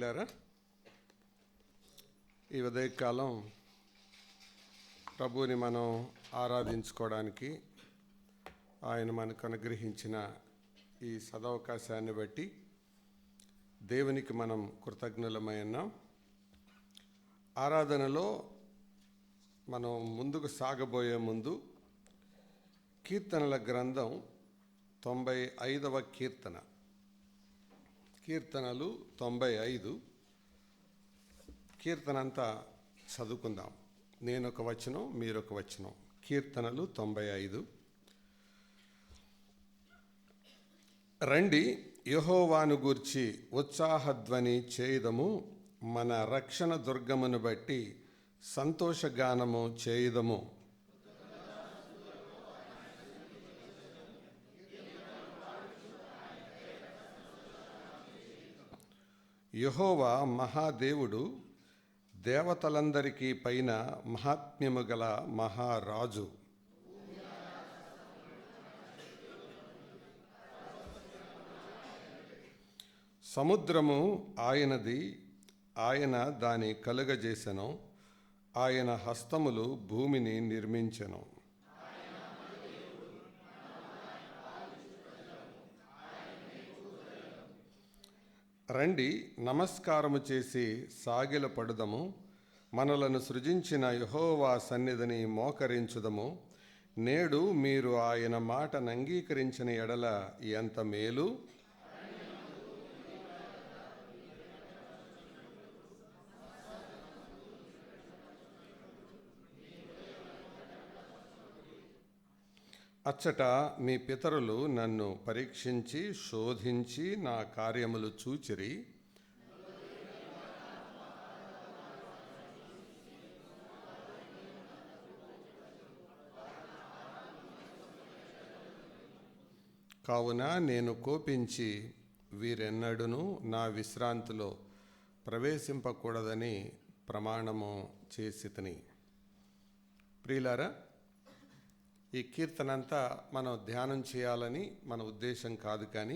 ప్రియులారా, ఈ ఉదయకాలం ప్రభువుని మనం ఆరాధించుకోవడానికి ఆయన మనకు అనుగ్రహించిన ఈ సదవకాశాన్ని బట్టి దేవునికి మనం కృతజ్ఞులమై ఉన్నాం. ఆరాధనలో మనం ముందుకు సాగబోయే ముందు కీర్తనల గ్రంథం 95వ కీర్తనలు 95 కీర్తన అంతా చదువుకుందాం. నేనొక వచనం, మీరొక వచనం. కీర్తనలు 95. రండి, యెహోవాను గూర్చి ఉత్సాహధ్వని చేయుదము, మన రక్షణ దుర్గమును బట్టి సంతోషగానము చేయుదము. యెహోవా మహాదేవుడు, దేవతలందరికీ పైన మహాత్మ్యము గల మహారాజు. సముద్రము ఆయనది, ఆయన దాని కలుగజేసెను, ఆయన హస్తములు భూమిని నిర్మించెను. రండి, నమస్కారము చేసి సాగిలపడుదము, మనలను సృజించిన యెహోవా సన్నిధిని మోకరించుదము. నేడు మీరు ఆయన మాటను అంగీకరించిన ఎడల ఎంత మేలు. అచ్చట మీ పితరులు నన్ను పరీక్షించి శోధించి నా కార్యములు చూచిరి. కావున నేను కోపించి వీరెన్నడూను నా విశ్రాంతిలో ప్రవేశింపకూడదని ప్రమాణము చేసితిని. ప్రియులారా, ఈ కీర్తన అంతా మనం ధ్యానం చేయాలని మన ఉద్దేశం కాదు, కానీ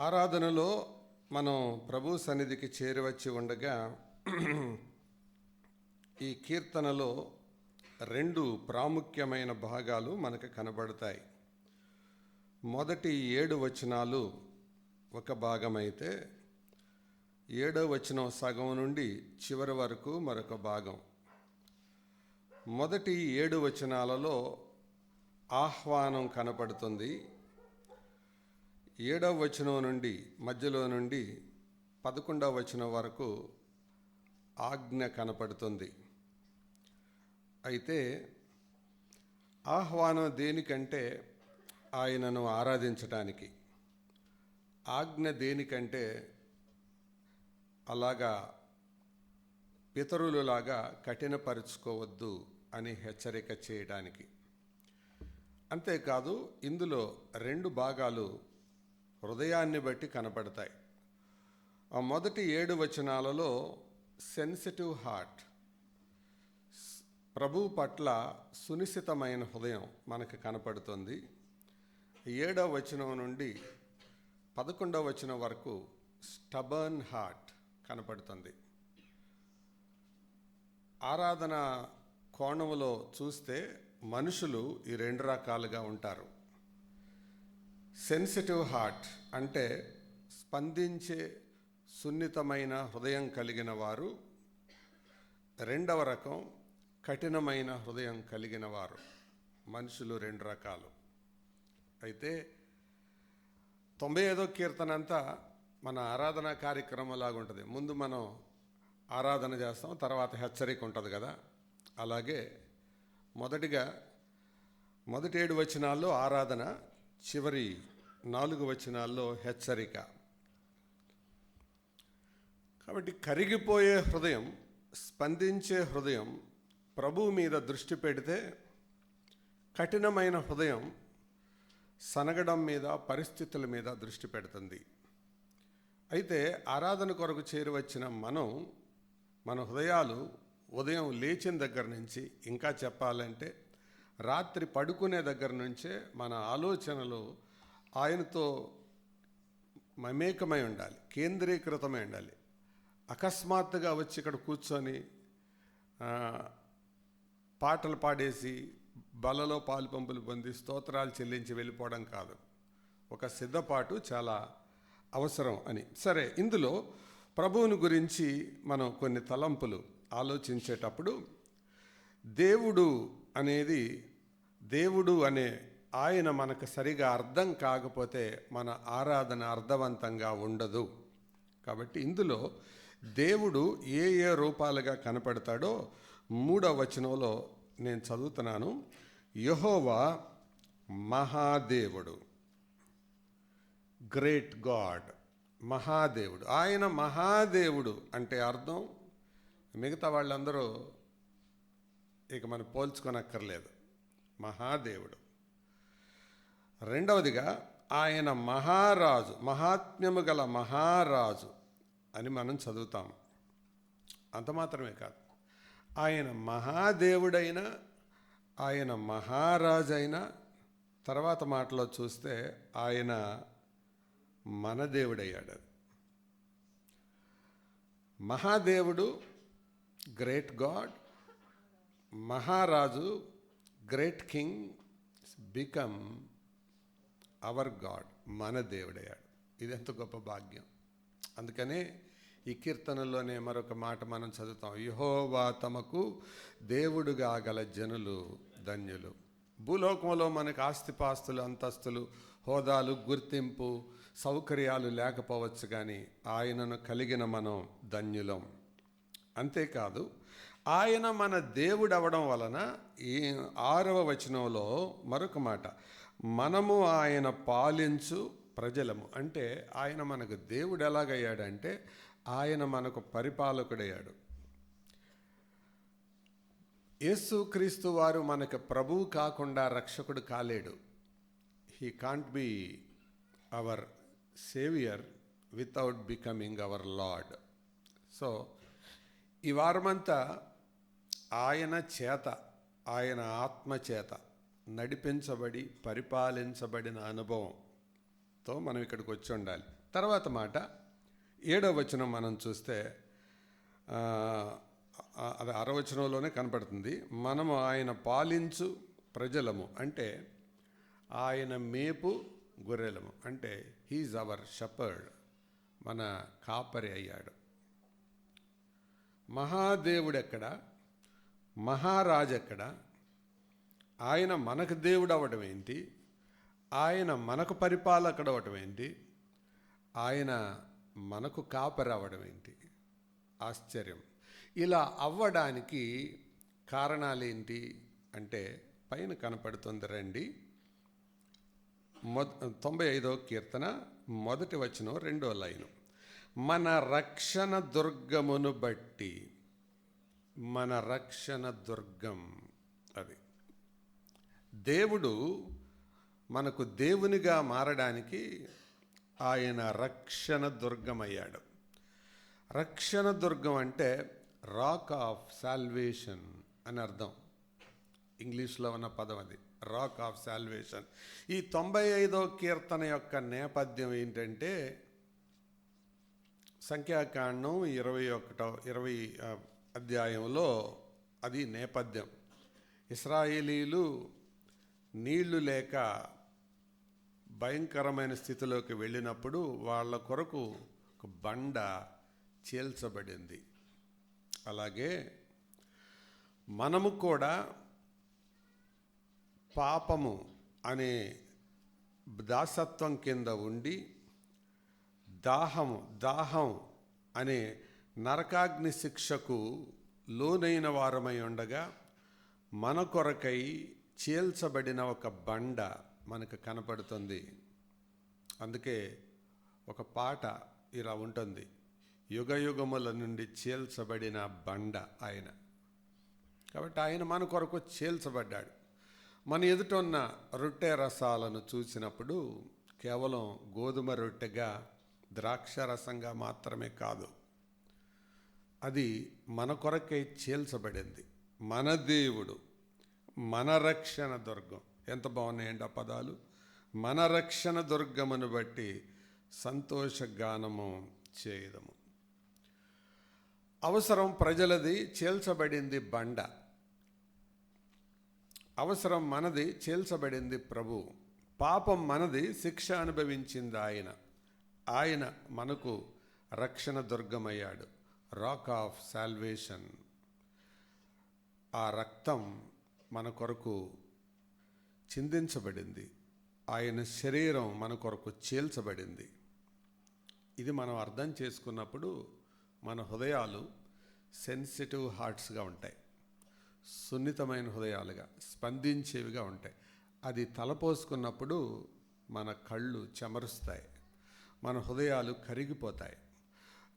ఆరాధనలో మనం ప్రభు సన్నిధికి చేరవచ్చి ఉండగా ఈ కీర్తనలో 2 ప్రాముఖ్యమైన భాగాలు మనకు కనబడతాయి. మొదటి 7 వచనాలు ఒక భాగమైతే 7వ వచనం సగం నుండి చివరి వరకు మరొక భాగం. మొదటి 7 వచనాలలో ఆహ్వానం కనపడుతుంది. 7వ వచనం నుండి మధ్యలో నుండి 11వ వచనం వరకు ఆజ్ఞ కనపడుతుంది. అయితే ఆహ్వానం దేనికంటే ఆయనను ఆరాధించటానికి, ఆజ్ఞ దేనికంటే అలాగా పితరులులాగా కఠినపరుచుకోవద్దు అని హెచ్చరిక చేయడానికి. అంతేకాదు, ఇందులో 2 భాగాలు హృదయాన్ని బట్టి కనపడతాయి. ఆ మొదటి 7 వచనాలలో సెన్సిటివ్ హార్ట్, ప్రభు పట్ల సునిశితమైన హృదయం మనకు కనపడుతుంది. 7వ వచనం నుండి 11వ వచనం వరకు స్టబర్న్ హార్ట్ కనపడుతుంది. ఆరాధన కోణంలో చూస్తే మనుషులు ఈ 2 రకాలుగా ఉంటారు. సెన్సిటివ్ హార్ట్ అంటే స్పందించే సున్నితమైన హృదయం కలిగిన వారు. 2వ రకం కఠినమైన హృదయం కలిగిన వారు. మనుషులు 2 రకాలు. అయితే 95వ కీర్తన అంతా మన ఆరాధన కార్యక్రమం లాగా ఉంటుంది. ముందు మనం ఆరాధన చేస్తాం, తర్వాత హెచ్చరిక ఉంటుంది కదా. అలాగే మొదటిగా మొదటి 7 వచనాల్లో ఆరాధన, చివరి 4 వచనాల్లో హెచ్చరిక. కాబట్టి కరిగిపోయే హృదయం, స్పందించే హృదయం ప్రభువు మీద దృష్టి పెడితే, కఠినమైన హృదయం సనగడం మీద, పరిస్థితుల మీద దృష్టి పెడుతుంది. అయితే ఆరాధన కొరకు చేరువచ్చిన మన హృదయాలు ఉదయం లేచిన దగ్గర నుంచి, ఇంకా చెప్పాలంటే రాత్రి పడుకునే దగ్గర నుంచే మన ఆలోచనలు ఆయనతో మమేకమై ఉండాలి, కేంద్రీకృతమై ఉండాలి. అకస్మాత్తుగా వచ్చి ఇక్కడ కూర్చొని పాటలు పాడేసి బలలో పాలు పంపులు పొంది స్తోత్రాలు చెల్లించి వెళ్ళిపోవడం కాదు. ఒక సిద్ధపాటు చాలా అవసరం అని. సరే, ఇందులో ప్రభువుని గురించి మనం కొన్ని తలంపులు ఆలోచించేటప్పుడు దేవుడు అనే ఆయన మనకు సరిగా అర్థం కాకపోతే మన ఆరాధన అర్థవంతంగా ఉండదు. కాబట్టి ఇందులో దేవుడు ఏ ఏ రూపాలుగా కనపడతాడో 3వ వచనంలో నేను చదువుతున్నాను. యెహోవా మహాదేవుడు, గ్రేట్ గాడ్, మహాదేవుడు. ఆయన మహాదేవుడు అంటే అర్థం మిగతా వాళ్ళందరూ ఇక మనం పోల్చుకోనక్కర్లేదు. మహాదేవుడు. రెండవదిగా ఆయన మహారాజు, మహాత్మ్యము గల మహారాజు అని మనం చదువుతాం. అంత మాత్రమే కాదు, ఆయన మహాదేవుడైన, ఆయన మహారాజైన, తర్వాత మాటలో చూస్తే ఆయన మన దేవుడయ్యాడు. మహాదేవుడు, గ్రేట్ గాడ్, మహారాజు, great king, become hour God, మన దేవుడయ్యాడు. ఇది ఎంత గొప్ప భాగ్యం. అందుకనే ఈ కీర్తనలోనే మరొక మాట మనం చదువుతాం. యెహోవా తమకు దేవుడుగా గల జనులు ధన్యులు. భూలోకంలో మనకు ఆస్తిపాస్తులు, అంతస్తులు, హోదాలు, గుర్తింపు, సౌకర్యాలు లేకపోవచ్చు, కానీ ఆయనను కలిగిన మనం ధన్యులం. అంతేకాదు, ఆయన మన దేవుడు అవడం వలన ఈ 6వ వచనంలో మరొక మాట, మనము ఆయన పాలించు ప్రజలము. అంటే ఆయన మనకు దేవుడు ఎలాగయ్యాడంటే ఆయన మనకు పరిపాలకుడయ్యాడు. యేసుక్రీస్తు వారు మనకు ప్రభువు కాకుండా రక్షకుడు కాలేడు. He can't be our saviour without becoming our lord. So ఈ వారమంతా ఆయన చేత, ఆయన ఆత్మ చేత నడిపించబడి పరిపాలించబడిన అనుభవంతో మనం ఇక్కడికి వచ్చి ఉండాలి. తర్వాత మాట 7వ వచనం మనం చూస్తే అది 6వ వచనంలోనే కనపడుతుంది. మనము ఆయన పాలించు ప్రజలము అంటే ఆయన మేపు గొర్రెలము. అంటే హీజ్ అవర్ షెపర్డ్, మన కాపరి అయ్యాడు. మహాదేవుడు ఎక్కడ, మహారాజు ఎక్కడ? ఆయన మనకు దేవుడు అవ్వడం ఏంటి? ఆయన మనకు పరిపాలకుడు అవ్వడం ఏంటి? ఆయన మనకు కాపరి అవ్వడం ఏంటి? ఆశ్చర్యం. ఇలా అవ్వడానికి కారణాలేంటి అంటే పైన కనపడుతుంది, రండి. 95వ కీర్తన 1వ వచనం 2వ లైను. మన రక్షణ దుర్గమును బట్టి, మన రక్షణ దుర్గం అది. దేవుడు మనకు దేవునిగా మారడానికి ఆయన రక్షణ దుర్గమయ్యాడు. రక్షణ దుర్గం అంటే రాక్ ఆఫ్ సాల్వేషన్ అని అర్థం. ఇంగ్లీష్లో ఉన్న పదం అది, రాక్ ఆఫ్ సాల్వేషన్. ఈ 95వ కీర్తన యొక్క నేపథ్యం ఏంటంటే సంఖ్యాకాండం 20 అధ్యాయంలో అది నేపథ్యం. ఇశ్రాయేలీలు నీళ్లు లేక భయంకరమైన స్థితిలోకి వెళ్ళినప్పుడు వాళ్ళ కొరకు ఒక బండ చీల్చబడింది. అలాగే మనము కూడా పాపము అనే దాసత్వం కింద ఉండి దాహం అనే నరకాగ్ని శిక్షకు లోనైన వారమై ఉండగా మన కొరకై చీల్చబడిన ఒక బండ మనకు కనపడుతుంది. అందుకే ఒక పాట ఇలా ఉంటుంది, యుగయుగముల నుండి చీల్చబడిన బండ ఆయన. కాబట్టి ఆయన మన కొరకు చీల్చబడ్డాడు. మన ఎదుట ఉన్న రొట్టె రసాలను చూసినప్పుడు కేవలం గోధుమ రొట్టెగా, ద్రాక్ష రసంగా మాత్రమే కాదు, అది మన కొరకై చీల్చబడింది. మన దేవుడు, మన రక్షణ దుర్గం. ఎంత బాగున్నాయండి ఆ పదాలు! మన రక్షణ దుర్గమును బట్టి సంతోషగానము చేయదము. అవసరం ప్రజలది, చేల్చబడింది బండ. అవసరం మనది, చేల్చబడింది ప్రభు. పాపం మనది, శిక్ష అనుభవించింది ఆయన. ఆయన మనకు రక్షణ దుర్గమయ్యాడు, రాక్ ఆఫ్ సాల్వేషన్. ఆ రక్తం మన కొరకు చిందించబడింది, ఆయన శరీరం మన కొరకు చీల్చబడింది. ఇది మనం అర్థం చేసుకున్నప్పుడు మన హృదయాలు సెన్సిటివ్ హార్ట్స్గా ఉంటాయి, సున్నితమైన హృదయాలుగా, స్పందించేవిగా ఉంటాయి. అది తలపోసుకున్నప్పుడు మన కళ్ళు చెమరుస్తాయి, మన హృదయాలు కరిగిపోతాయి.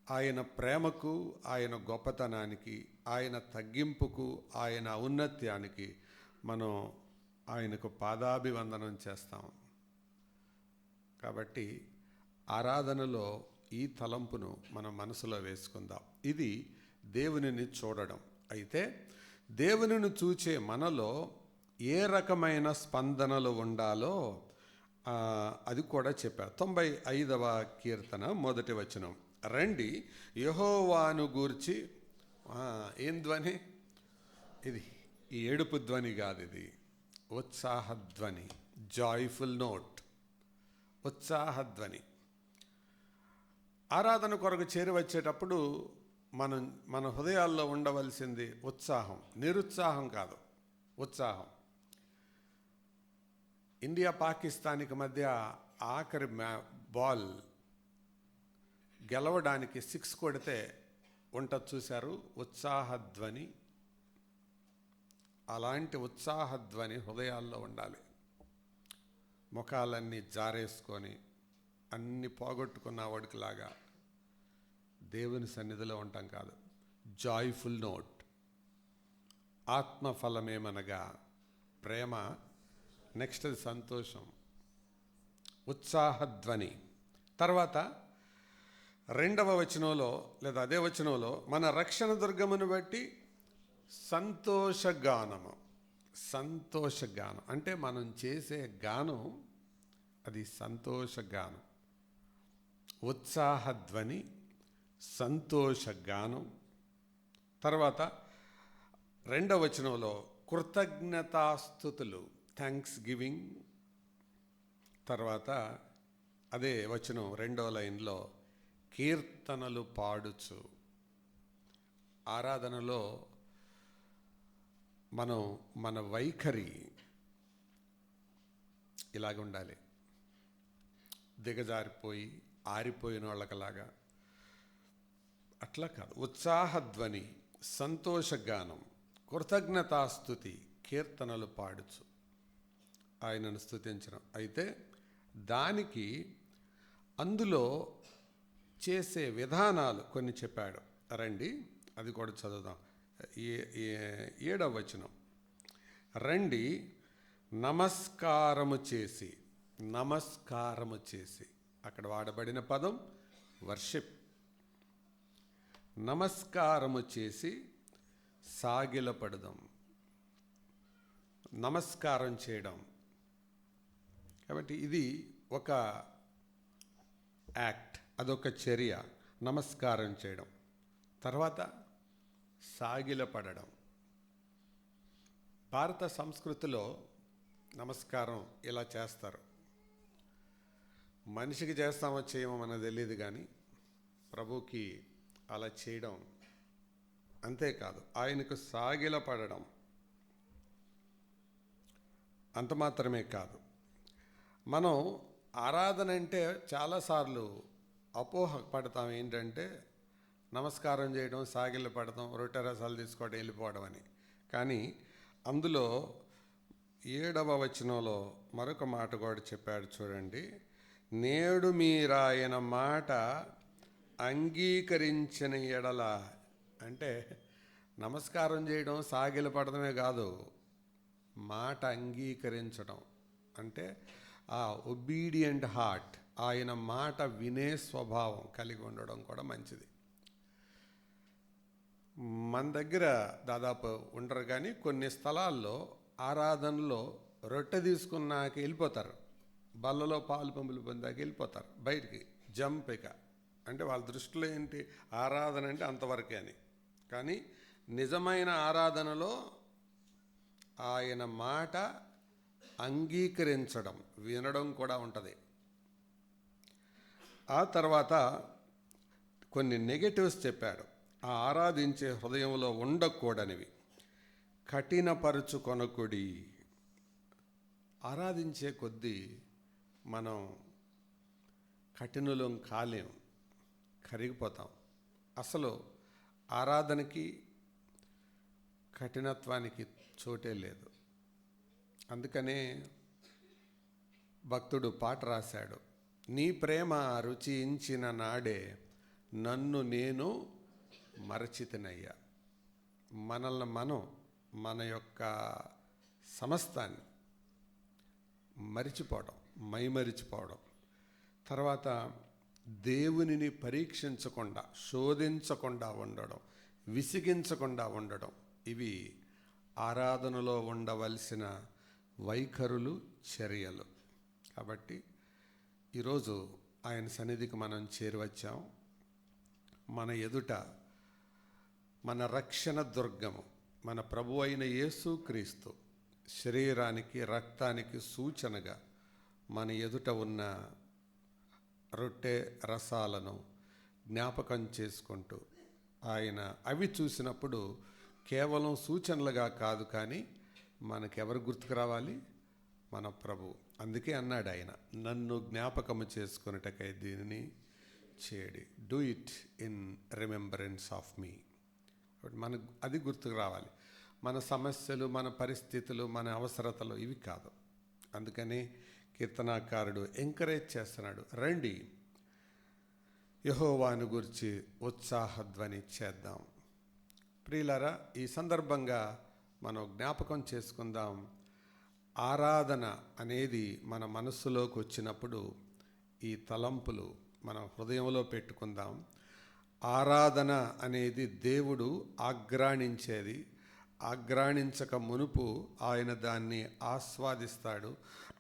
ఆయన ప్రేమకు, ఆయన గొప్పతనానికి, ఆయన తగ్గింపుకు, ఆయన ఔన్నత్యానికి మనం ఆయనకు పాదాభివందనం చేస్తాం. కాబట్టి ఆరాధనలో ఈ తలంపును మనం మనసులో వేసుకుందాం. ఇది దేవునిని చూడడం. అయితే దేవునిని చూచే మనలో ఏ రకమైన స్పందనలు ఉండాలో అది కూడా చెప్పారు. 95వ కీర్తన 1వ వచనం. రండి యెహోవాను గూర్చి, ఏం ధ్వని ఇది? ఈ ఏడుపు ధ్వని కాదు, ఇది ఉత్సాహధ్వని, జాయ్ఫుల్ నోట్, ఉత్సాహధ్వని. ఆరాధన కొరకు చేరి వచ్చేటప్పుడు మన హృదయాల్లో ఉండవలసింది ఉత్సాహం, నిరుత్సాహం కాదు, ఉత్సాహం. ఇండియా పాకిస్తాన్కి మధ్య ఆఖరి బాల్ గెలవడానికి 6 కొడితే ఉంటుంది చూశారు, ఉత్సాహధ్వని. అలాంటి ఉత్సాహధ్వని హృదయాల్లో ఉండాలి. ముఖాలన్నీ జారేసుకొని అన్ని పోగొట్టుకున్న వాడికిలాగా దేవుని సన్నిధిలో ఉంటాం కాదు. Joyful note. ఆత్మఫలమేమనగా ప్రేమ, నెక్స్ట్ సంతోషం, ఉత్సాహధ్వని. తర్వాత 2వ వచనంలో లేదా అదే వచనంలో, మన రక్షణ దుర్గమును బట్టి సంతోషగానము. సంతోషగానం అంటే మనం చేసే గానం, అది సంతోషగానం. ఉత్సాహధ్వని, సంతోషగానం. తర్వాత 2వ వచనంలో కృతజ్ఞతాస్తుతులు, థ్యాంక్స్ గివింగ్. తర్వాత అదే వచనం 2వ లైన్లో కీర్తనలు పాడుచు. ఆరాధనలో మన వైఖరి ఇలాగ ఉండాలి. దిగజారిపోయి ఆరిపోయిన వాళ్ళకలాగా అట్లా కాదు. ఉత్సాహధ్వని, సంతోషగానం, కృతజ్ఞతాస్తుతి, కీర్తనలు పాడుచు ఆయనను స్తుతించడం. అయితే దానికి అందులో చేసే విధానాలు కొన్ని చెప్పాడు. రండి అది కూడా చదువుదాం. 7వ వచనం. రండి నమస్కారము చేసి. నమస్కారము చేసి, అక్కడ వాడబడిన పదం వర్షిప్. నమస్కారము చేసి సాగిలపడదాం. నమస్కారం చేయడం. కాబట్టి ఇది ఒక యాక్ట్, అదొక చర్య, నమస్కారం చేయడం. తర్వాత సాగిలపడడం. భారత సంస్కృతిలో నమస్కారం ఇలా చేస్తారు. మనిషికి చేస్తామో చేయమో మనకు తెలియదు, కానీ ప్రభుకి అలా చేయడం. అంతేకాదు, ఆయనకు సాగిలపడడం. అంత మాత్రమే కాదు, మనం ఆరాధన అంటే చాలాసార్లు అపోహ పడతాం. ఏంటంటే నమస్కారం చేయడం, సాగిల పడతాం, రొట్టె రసాలు తీసుకోవడం, వెళ్ళిపోవడం అని. కానీ అందులో 7వ వచనంలో మరొక మాట కూడా చెప్పాడు చూడండి. నేడు మీరాయన మాట అంగీకరించిన ఎడల. అంటే నమస్కారం చేయడం, సాగిల పడడమే కాదు, మాట అంగీకరించడం. అంటే ఆ ఒబీడియంట్ హార్ట్, ఆయన మాట వినే స్వభావం కలిగి ఉండడం కూడా మంచిది. మన దగ్గర దాదాపు ఉండరు, కానీ కొన్ని స్థలాల్లో ఆరాధనలో రొట్టె తీసుకున్నాక వెళ్ళిపోతారు, బల్లలో పాలు పంపులు పొందాక వెళ్ళిపోతారు బయటికి జంప్ ఇక. అంటే వాళ్ళ దృష్టిలో ఏంటి, ఆరాధన అంటే అంతవరకే అని. కానీ నిజమైన ఆరాధనలో ఆయన మాట అంగీకరించడం, వినడం కూడా ఉంటుంది. ఆ తర్వాత కొన్ని నెగటివ్స్ చెప్పాడు. ఆ ఆరాధించే హృదయంలో ఉండకూడనివి. కఠినపరుచుకొనకుడి. ఆరాధించే కొద్దీ మనం కఠినులం కాలేం, కరిగిపోతాం. అసలు ఆరాధనకి కఠినత్వానికి చోటే లేదు. అందుకనే భక్తుడు పాట రాశాడు, నీ ప్రేమ రుచించిన నాడే నన్ను నేను మరచితినయ్యా. మనల్ని మనం, మన యొక్క సమస్తాన్ని మరిచిపోవడం, మైమరిచిపోవడం. తర్వాత దేవునిని పరీక్షించకుండా, శోధించకుండా ఉండడం, విసిగించకుండా ఉండడం, ఇవి ఆరాధనలో ఉండవలసిన వైఖరులు, చర్యలు. కాబట్టి ఈరోజు ఆయన సన్నిధికి మనం చేరువచ్చాం. మన ఎదుట మన రక్షణ దుర్గము, మన ప్రభు అయిన యేసుక్రీస్తు శరీరానికి, రక్తానికి సూచనగా మన ఎదుట ఉన్న రొట్టె రసాలను జ్ఞాపకం చేసుకుంటూ, ఆయన అవి చూసినప్పుడు కేవలం సూచనలుగా కాదు, కానీ మనకెవరు గుర్తుకు రావాలి? మన ప్రభు. అందుకే అన్నాడు ఆయన, నన్ను జ్ఞాపకము చేసుకున్నటకై దీనిని చేయడి. Do it in remembrance of me. మనకు అది గుర్తుకు రావాలి. మన సమస్యలు, మన పరిస్థితులు, మన అవసరతలు ఇవి కాదు. అందుకని కీర్తనాకారుడు ఎంకరేజ్ చేస్తున్నాడు, రండి యెహోవాను గురించి ఉత్సాహధ్వని చేద్దాం. ప్రియులారా, ఈ సందర్భంగా మనం జ్ఞాపకం చేసుకుందాం, ఆరాధన అనేది మన మనస్సులోకి వచ్చినప్పుడు ఈ తలంపులు మన హృదయంలో పెట్టుకుందాం. ఆరాధన అనేది దేవుడు ఆగ్రాణించేది. ఆగ్రాణించక మునుపు ఆయన దాన్ని ఆస్వాదిస్తాడు.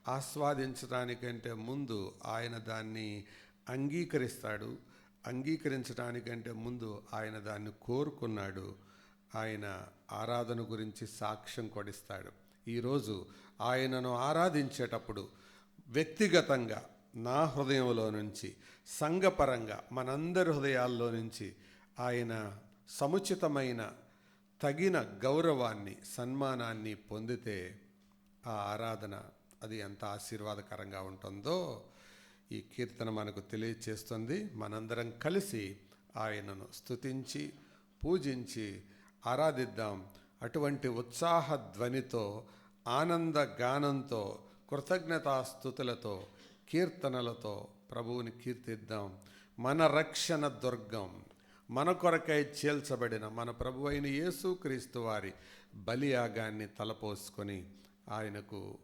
ఆస్వాదించడానికంటే ముందు ఆయన దాన్ని అంగీకరిస్తాడు. అంగీకరించడానికంటే ముందు ఆయన దాన్ని కోరుకున్నాడు. ఆయన ఆరాధన గురించి సాక్ష్యం కొడిస్తాడు. ఈరోజు ఆయనను ఆరాధించేటప్పుడు వ్యక్తిగతంగా నా హృదయంలో నుంచి, సంఘపరంగా మనందరి హృదయాల్లో నుంచి ఆయన సముచితమైన తగిన గౌరవాన్ని, సన్మానాన్ని పొందితే ఆ ఆరాధన అది ఎంత ఆశీర్వాదకరంగా ఉంటుందో ఈ కీర్తన మనకు తెలియచేస్తుంది. మనందరం కలిసి ఆయనను స్తుతించి, పూజించి ఆరాధిద్దాం. అటువంటి ఉత్సాహ ధ్వనితో, ఆనంద గానంతో, కృతజ్ఞతాస్తుతులతో, కీర్తనలతో ప్రభువుని కీర్తిద్దాం. మన రక్షణ దుర్గం, మన కొరకై చేల్చబడిన మన ప్రభు అయిన యేసుక్రీస్తు వారి బలియాగాన్ని తలపోసుకొని ఆయనకు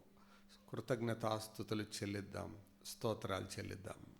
కృతజ్ఞతాస్తుతులు చెల్లిద్దాం, స్తోత్రాలు చెల్లిద్దాం.